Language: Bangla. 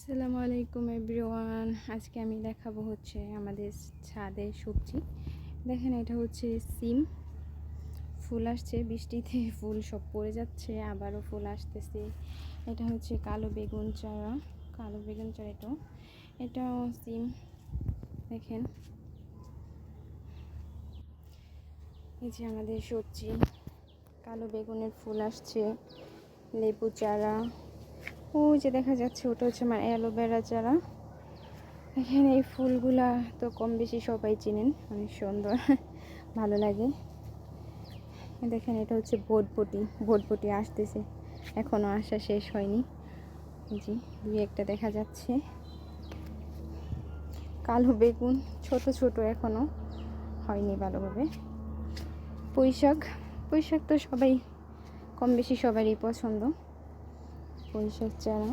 আসসালামু আলাইকুম এভরিওয়ান। আজকে আমি দেখাবো হচ্ছে আমাদের ছাদের সবজি। দেখেন, এটা হচ্ছে সিম। ফুল আসছে, বৃষ্টিতে ফুল সব পড়ে যাচ্ছে, আবারও ফুল আসতেছে। এটা হচ্ছে কালো বেগুন চারা, এটাও সিম। দেখেন, এই যে আমাদের সবজি, কালো বেগুনের ফুল আসছে, লেবু চারা, ওই যে দেখা যাচ্ছে ওটা হচ্ছে আমার অ্যালোভেরা চারা। এখানে এই ফুলগুলা তো কম বেশি সবাই চিনেন, অনেক সুন্দর, ভালো লাগে। দেখেন, এটা হচ্ছে ভটভটি আসতেছে, এখনও আসা শেষ হয়নি। জি, দুই একটা দেখা যাচ্ছে। কালো বেগুন ছোট ছোট, এখনও হয়নি ভালোভাবে। পুঁই শাক তো সবাই কম বেশি সবারই পছন্দ। পুঁই শাক চারা,